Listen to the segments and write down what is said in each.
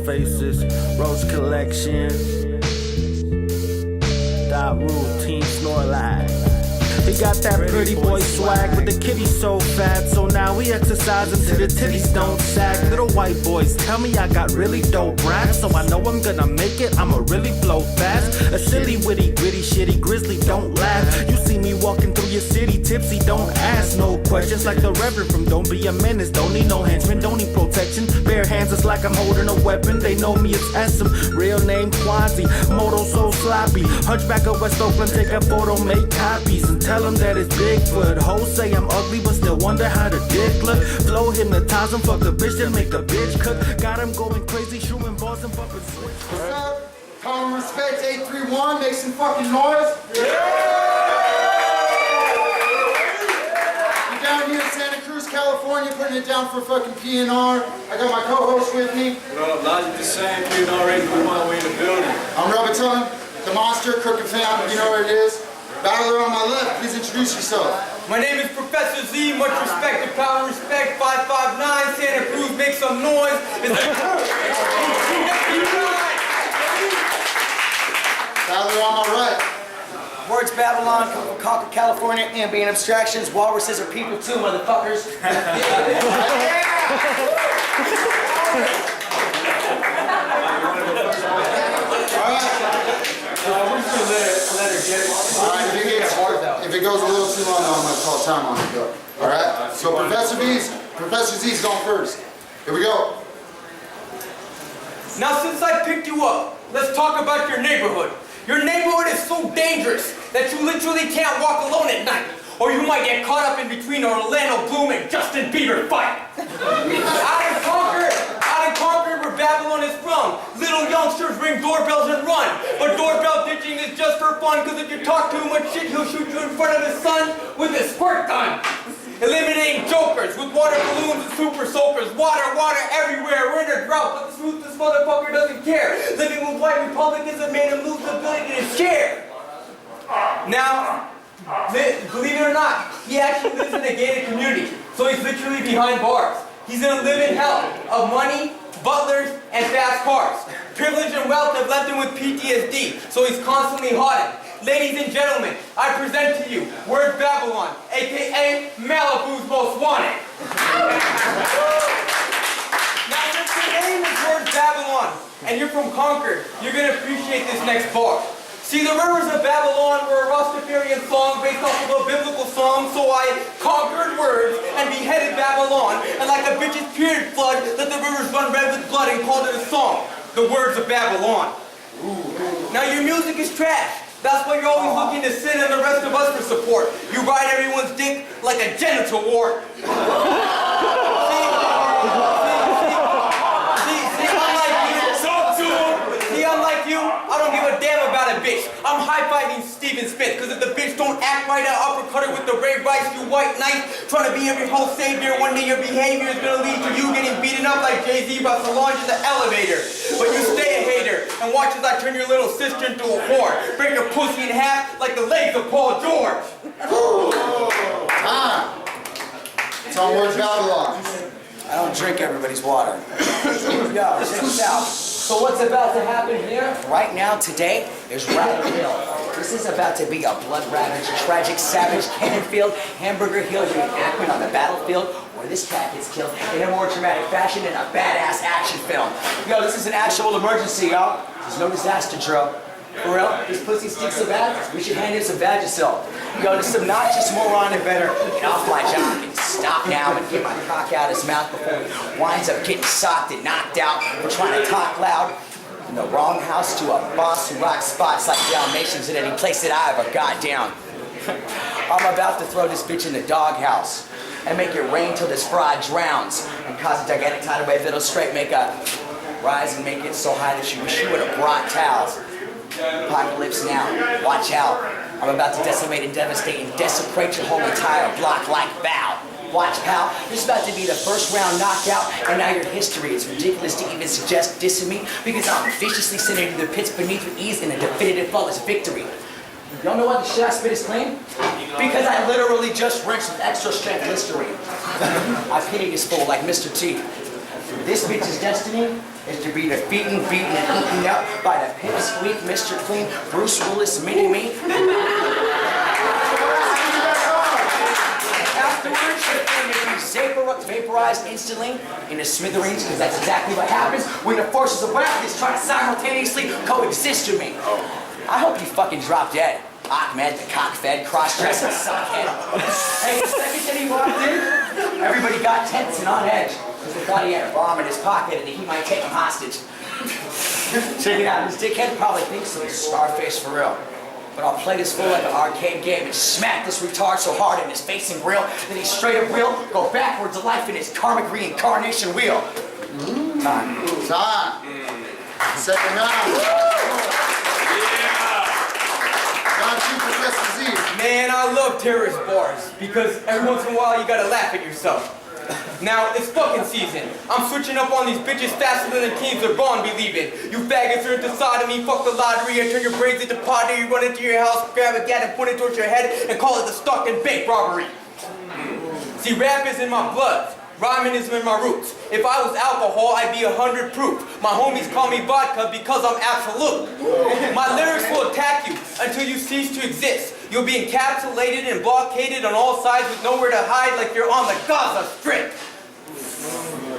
faces, Roach Collection, Dot Routine, Snorlax. He got that pretty boy swag, but the kitty so fat, so now we exercise until the titties don't sag. Little white boys tell me I got really dope raps, so I know I'm gonna make it, I'ma really blow fast. A silly, witty, gritty, shitty, grizzly, don't laugh. You see me walking through your city, tipsy, don't ask no questions. Like the Reverend from Don't Be a Menace, don't need no henchmen, don't need protection. Bare hands, it's like I'm holding a weapon, they know me as Essam. Real name Quasi, motto so sloppy. Hunchback of West Oakland, take a photo, make copies, and tell them that it's Bigfoot. Hoes say I'm ugly, but still wonder how the dick look. Flow hypnotize them, fuck the bitch, then make the bitch cook. Got him going crazy, shooting balls and bumping switch. What's up? Common respect, 831, make some fucking noise. I'm down here in Santa Cruz, California, putting it down for fucking PNR. I got my co-host with me. What up, Logic the same, PNR ready to my way in the building. I'm Roboton, the monster, Crooked Fam, you know what it is. Battler on my left, please introduce yourself. My name is Profezzor-Z, much respect and power respect, 559, Santa Cruz, make some noise. Battler on my right. Words Babylon, come from Concord, California, ambient abstractions, walruses are people too, motherfuckers. Alright, if it goes a little too long, I'm going to call time on it, though. Alright? So Professor-Z's going first. Here we go. Now since I picked you up, let's talk about your neighborhood. Your neighborhood is so dangerous that you literally can't walk alone at night, or you might get caught up in between an Orlando Bloom and Justin Bieber fight. Out in Concord, where Babylon is from, little youngsters ring doorbells and run. But doorbell ditching is just for fun, because if you talk too much shit, he'll shoot you in front of his son with a squirt gun. Eliminating jokers with water balloons and super soakers. Water everywhere. We're in a drought, but the truth, this motherfucker doesn't care. Living with white Republicans have made him lose the ability to share. Now, believe it or not, he actually lives in a gated community, so he's literally behind bars. He's in a living hell of money, butlers, and fast cars. Privilege and wealth have left him with PTSD, so he's constantly haunted. Ladies and gentlemen, I present to you Word Babylon, aka Malibu's Most Wanted. Now, since your name is Word Babylon, and you're from Concord, you're gonna appreciate this next bar. See, the rivers of Babylon were a Rastafarian song based off of a biblical song, so I conquered words and beheaded Babylon, and like a bitch's period flood, let the rivers run red with blood and called it a song, The Words of Babylon. Now, your music is trash. That's why you're always looking to Sin and the rest of us for support. You ride everyone's dick like a genital wart. Unlike you, I don't give a damn about a bitch. I'm high-fiving Steven Smith, because if the bitch don't act right, I'll uppercut her with the Ray Rice, you white knight, trying to be every whole savior. One day your behavior is gonna lead to you getting beaten up like Jay-Z by Solange in the elevator. But you stay a hater, and watch as I turn your little sister into a whore. Break your pussy in half like the legs of Paul George. It's on Word Babylon. I don't drink everybody's water. Yo, check this out. So what's about to happen here? Right now, today, is Rattle Hill. This is about to be a blood-ravaged, tragic, savage, cannon-filled, hamburger hill reenactment on the battlefield where this cat gets killed in a more dramatic fashion in a badass action film. Yo, this is an actual emergency, y'all. There's no disaster drill. For real, this pussy stinks so bad, we should hand him some Vagisil. Yo, this obnoxious moron had better get off my jock and stop now and get my cock out his mouth before he winds up getting socked and knocked out for trying to talk loud in the wrong house to a boss who rocks spots like Dalmatians in any place that I ever got down. I'm about to throw this bitch in the doghouse and make it rain till this fraud drowns and cause a gigantic tidal wave that'll straight make a rise and make it so high that you wish you would have brought towels. Apocalypse now. Watch out. I'm about to decimate and devastate and desecrate your whole entire block like Val. Watch, pal. This is about to be the first round knockout, and now your history. It's ridiculous to even suggest dissing me because I'm viciously sent into the pits beneath with ease in a definitive flawless victory. Y'all know why the shit I spit is clean? Because I literally just rinsed with extra strength Listerine. I pity this fool like Mr. T. This bitch's destiny is to be defeated, beaten, and eaten up by the pipsqueak, Mr. Clean, Bruce Willis, Mini-Me. Afterwards, you're going to be vaporized instantly into smithereens, because that's exactly what happens when the forces of gravity try to simultaneously coexist with me. I hope you fucking drop dead. Ahmed, the cock-fed, cross-dressing suckhead. Hey, the second that he walked in, everybody got tense and on edge, because they thought he had a bomb in his pocket and he might take him hostage. Check it out, this dickhead probably thinks he's Scarface for real. But I'll play this fool like an arcade game and smack this retard so hard in his face and grill that he straight up will go backwards to life in his karmic reincarnation wheel. Time. Second round. Professor Z. Man, I love terrorist bars because every once in a while you gotta laugh at yourself. Now, it's fucking season. I'm switching up on these bitches faster than the teams are born believing. You faggots are into sodomy, fuck the lottery, I turn your brains into pottery, you run into your house, grab a gat and point it towards your head and call it the stock and bake robbery. See, rap is in my blood. Rhyming is in my roots. If I was alcohol, I'd be 100 proof. My homies call me vodka because I'm absolute. My lyrics will attack you until you cease to exist. You'll be encapsulated and blockaded on all sides with nowhere to hide like you're on the Gaza Strip.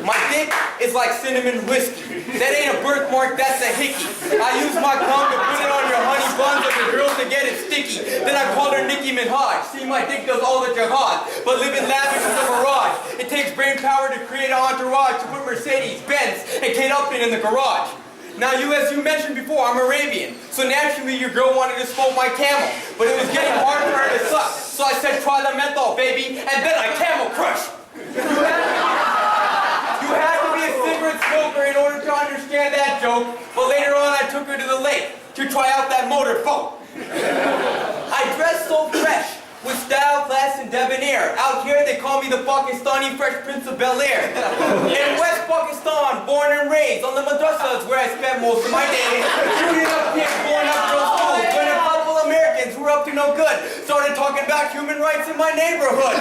My dick is like cinnamon whiskey. That ain't a birthmark, that's a hickey. I use my tongue to put it on your honey buns of the girls to get it sticky. Then I call her Nicki Minaj. See, my dick does all the jihad, but living lavish is a mirage. It takes brain power to create an entourage to put Mercedes, Benz, and Kate Upton in the garage. Now, as you mentioned before, I'm Arabian, so naturally your girl wanted to smoke my camel, but it was getting hard for her to suck, so I said try the menthol, baby, and then I camel crush. You had to be a cigarette smoker in order to understand that joke, but later on I took her to the lake to try out that motor boat. I dress so fresh, with style, class, and debonair. Out here they call me the Pakistani Fresh Prince of Bel-Air. In West Pakistan, born and raised, on the madrasa is where I spent most of my day. Shooting up kids, blowing up girls' schools, when a couple Americans who were up to no good started talking about human rights in my neighborhood.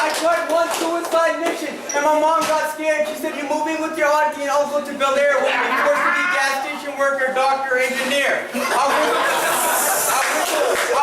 I tried one suicide mission, and my mom got scared. She said, "You're moving with your auntie and uncle to Bel-Air, where you're forced to be gas station worker, doctor, engineer." I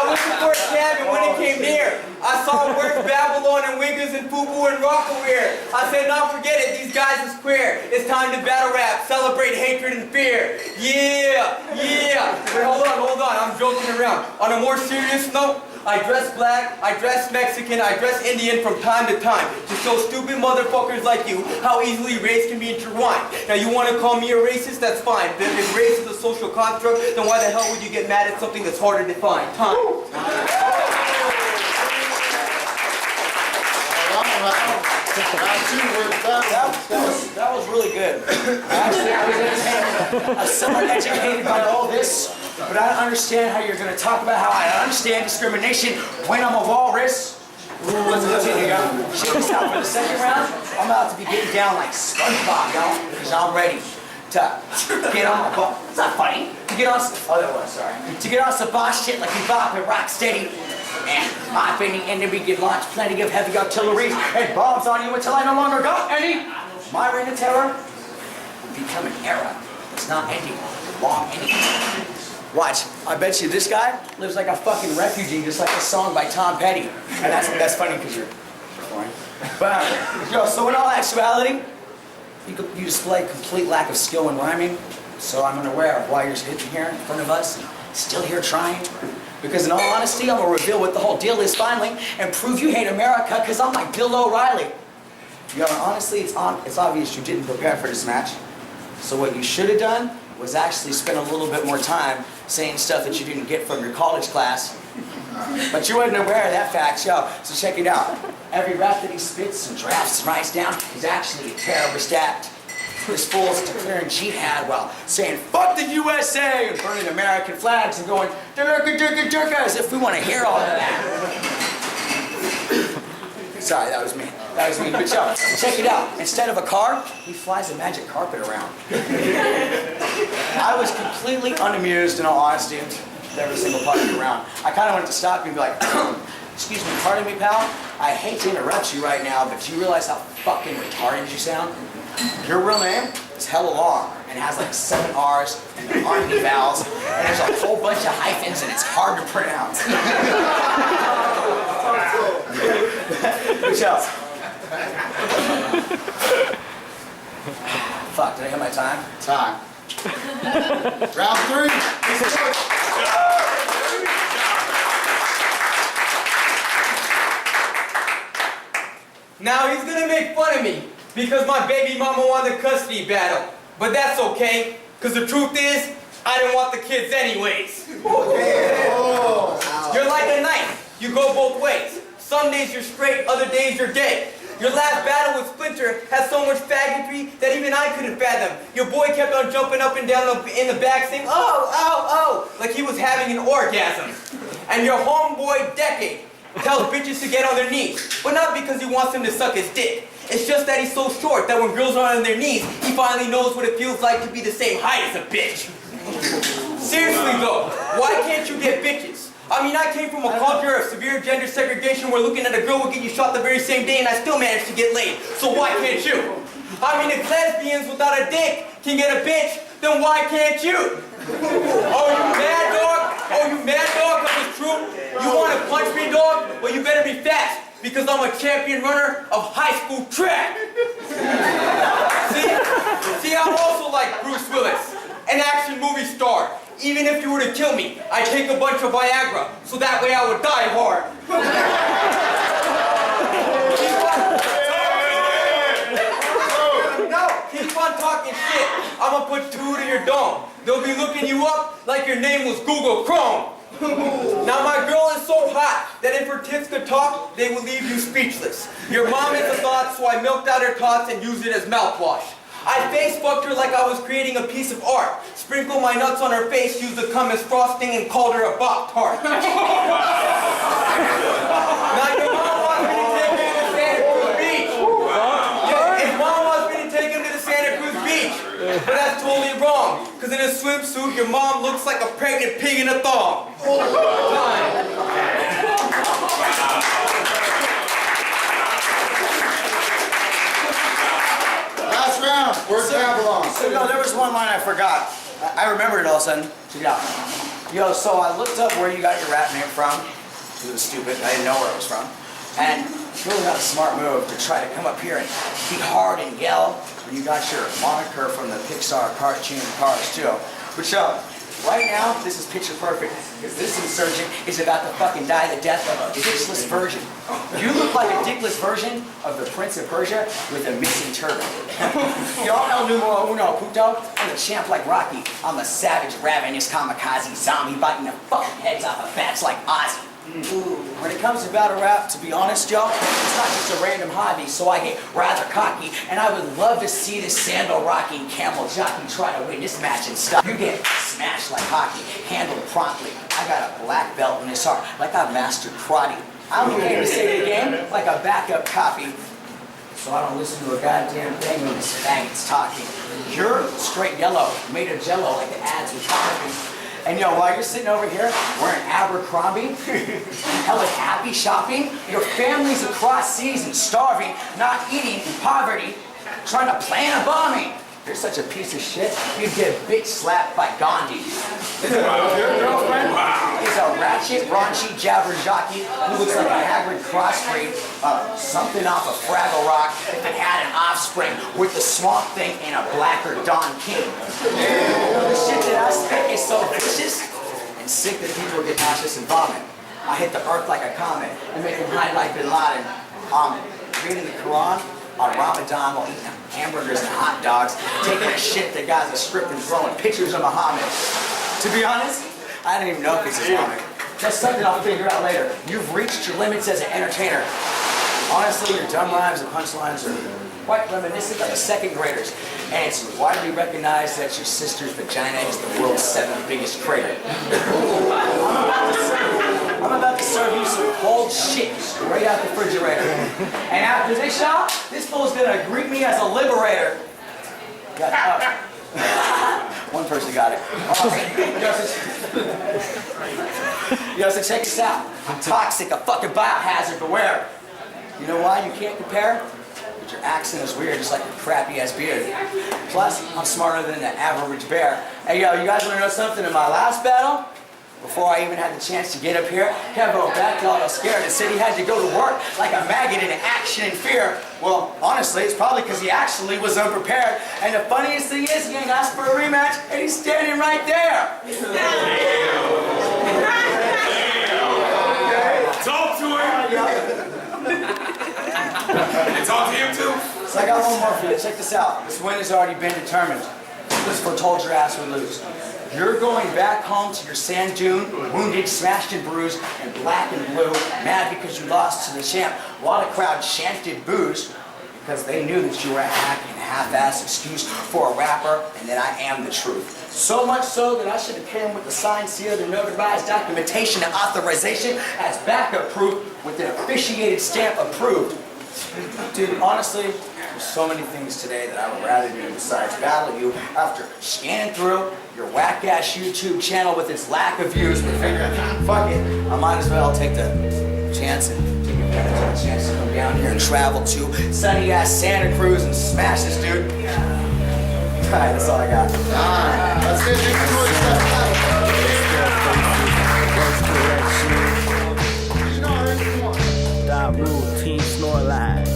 went to Fort Cab, and when it came near, I saw words Babylon and Wiggers and Fubu and Rockaware. I said, "No, forget it, these guys is queer. It's time to battle rap, celebrate hatred and fear." Yeah, yeah. Wait, hold on, I'm joking around. On a more serious note, I dress black, I dress Mexican, I dress Indian from time to time to show stupid motherfuckers like you how easily race can be intertwined. Now you want to call me a racist? That's fine. But if race is a social construct, then why the hell would you get mad at something that's harder to define? Time. That was really good. Actually, I was entertained. I'm somewhat educated by all this, but I don't understand how you're going to talk about how I understand discrimination when I'm a walrus. Let's continue, y'all. Check this out. For the second round, I'm about to be getting down like SpongeBob, y'all, because I'm ready to get on my butt. It's not funny. To get on some boss shit like you bop and rock steady. And my bending enemy can launch plenty of heavy artillery and bombs on you until I no longer got any. My reign of terror will become an era that's not ending long anymore. Watch, I bet you this guy lives like a fucking refugee, just like a song by Tom Petty. And that's funny because you're boring. But, yo, so in all actuality, you display complete lack of skill in rhyming. So I'm unaware of why you're sitting here in front of us and still here trying. Because in all honesty, I'm gonna reveal what the whole deal is finally and prove you hate America because I'm like Bill O'Reilly. Yo, honestly, it's obvious you didn't prepare for this match. So what you should have done was actually spend a little bit more time saying stuff that you didn't get from your college class. But you wasn't aware of that fact, yo, so check it out. Every rap that he spits and drafts and writes down is actually a terrorist act. This fool's declaring jihad while saying, "Fuck the USA!" and burning American flags and going, "Durka, durka, durka," as if we want to hear all of that. Sorry, that was me. But yo, check it out. Instead of a car, he flies a magic carpet around. I was completely unamused, in all honesty, with every single part of the round. I kind of wanted to stop you and be like, "Excuse me, pardon me, pal, I hate to interrupt you right now, but do you realize how fucking retarded you sound? Your real name is hella long and has like 7 R's and there aren't any vowels and there's a whole bunch of hyphens and it's hard to pronounce. Good job. Fuck, did I hit my time? Time. Round 3. Now he's gonna make fun of me because my baby mama won the custody battle. But that's okay, because the truth is, I didn't want the kids anyways. You're like a knife. You go both ways. Some days you're straight, other days you're dead. Your last battle with Splinter had so much faggotry that even I couldn't fathom. Your boy kept on jumping up and down in the back saying, oh, oh, oh, like he was having an orgasm. And your homeboy Decade tells bitches to get on their knees, but not because he wants them to suck his dick. It's just that he's so short that when girls are on their knees, he finally knows what it feels like to be the same height as a bitch. Seriously though, why can't you get bitches? I mean, I came from a culture of severe gender segregation where looking at a girl would get you shot the very same day and I still managed to get laid. So why can't you? I mean, if lesbians without a dick can get a bitch, then why can't you? Oh, you mad dog? Oh, you mad dog? Because it's true? You want to punch me, dog? Well, you better be fast because I'm a champion runner of high school track. See, I'm also like Bruce Willis, an action movie star. Even if you were to kill me, I'd take a bunch of Viagra, so that way I would die hard. No, keep on talking shit. I'ma put 2 to your dome. They'll be looking you up like your name was Google Chrome. Now my girl is so hot that if her tits could talk, they will leave you speechless. Your mom is a thought, so I milked out her tots and used it as mouthwash. I face fucked her like I was creating a piece of art. Sprinkled my nuts on her face, used the cum as frosting, and called her a Bop Tart. Now your mom wants me to take him to the Santa Cruz Beach. Yeah, his mom wants me to take him to the Santa Cruz Beach. But that's totally wrong. Because in a swimsuit, your mom looks like a pregnant pig in a thong. Last round. Where's Babylon? So, no, there was one line I forgot. I remembered it all of a sudden. Check it out. Yo, so I looked up where you got your rap name from. It was stupid. I didn't know where it was from. And it's really not a smart move to try to come up here and be hard and yell when you got your moniker from the Pixar cartoon Cars 2. But right now, this is picture perfect. Because this insurgent is about to fucking die the death of a dickless virgin. You look like a dickless version of the Prince of Persia with a missing turban. Y'all el numero uno, puto. I'm a champ like Rocky. I'm a savage, ravenous kamikaze zombie biting the fucking heads off of bats like Ozzy. When it comes to battle rap, to be honest, y'all, it's not just a random hobby, so I get rather cocky, and I would love to see this sandal-rocking camel jockey try to win this match and stuff. You get smashed like hockey, handled promptly. I got a black belt in this art, like I mastered karate. I only came to save the game like a backup copy, so I don't listen to a goddamn thing when this fagot's talking. You're straight yellow, made of jello like the ads with coffee. And yo, while you're sitting over here wearing Abercrombie, hella happy shopping, your family's across seas and starving, not eating in poverty, trying to plan a bombing. You're such a piece of shit, you'd get bitch slapped by Gandhi. Your girlfriend is a ratchet, raunchy jabber jockey who looks like a Hagrid crossbreed of something off of Fraggle Rock if it had an offspring with the Swamp Thing and a blacker Don King. The shit that I spit is so vicious and sick that people get nauseous and vomit. I hit the earth like a comet and make them hide like Bin Laden. Reading the Quran on Ramadan while eating hamburgers and hot dogs, taking a shit that guys are stripped and throwing pictures of Muhammad. To be honest, I don't even know if he's Islamic. That's something I'll figure out later. You've reached your limits as an entertainer. Honestly, your dumb rhymes and punchlines are quite reminiscent of the second graders. And it's widely recognized that your sister's vagina is the world's 7th biggest crater. I'm about to serve you some cold shit right out the refrigerator. And after this shot, this fool's gonna greet me as a liberator. One person got it. Yo, so check this out. I'm toxic, a fucking biohazard, beware. You know why you can't compare? Because your accent is weird, just like your crappy ass beard. Plus, I'm smarter than the average bear. Hey yo, you guys wanna know something? In my last battle, before I even had the chance to get up here, Kevo backed all scared and said he had to go to work like a maggot in action and fear. Well, honestly, it's probably because he actually was unprepared. And the funniest thing is, he ain't asked for a rematch, and he's standing right there. Talk to him! And talk to him too? So I got one more for you. Check this out. This win has already been determined. This foretold your ass would lose. You're going back home to your sand dune, wounded, smashed and bruised, and black and blue, mad because you lost to the champ, while the crowd chanted boos because they knew that you were a hack and half-ass excuse for a rapper, and that I am the truth. So much so that I should have came with the signed, sealed, and notarized documentation and authorization as backup proof with an officiated stamp approved. Dude, honestly, there's so many things today that I would rather do besides battle you after scanning through your whack-ass YouTube channel with its lack of views, but figuring, fuck it, I might as well take the chance and take advantage of the chance to come down here and travel to sunny-ass Santa Cruz and smash this dude. Alright, that's all I got. Alright, let's get you Routine snore lag.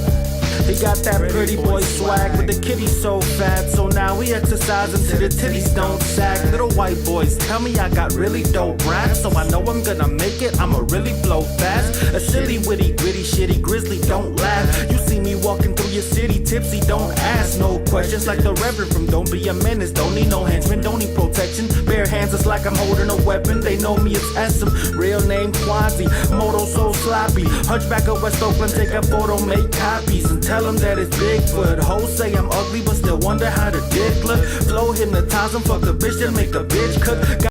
He got that pretty boy swag, but the kitty so fat, so now we exercise until the titties don't sag. Little white boys tell me I got really dope rap, so I know I'm gonna make it, I'ma really blow fast. A silly, witty, gritty, shitty, grizzly, don't laugh. You see me walking through your city, tipsy, don't ask no questions. Like the Reverend from Don't Be a Menace, don't need no henchmen, don't need protection. Bare hands, it's like I'm holding a weapon, they know me as Essam. Real name Quasi, motto so sloppy. Hunchback of West Oakland, take a photo, make copies, and tell them that it's Bigfoot. Hoes say I'm ugly, but still wonder how the dick look. Flow hypnotize them, fuck the bitch, then make the bitch cook.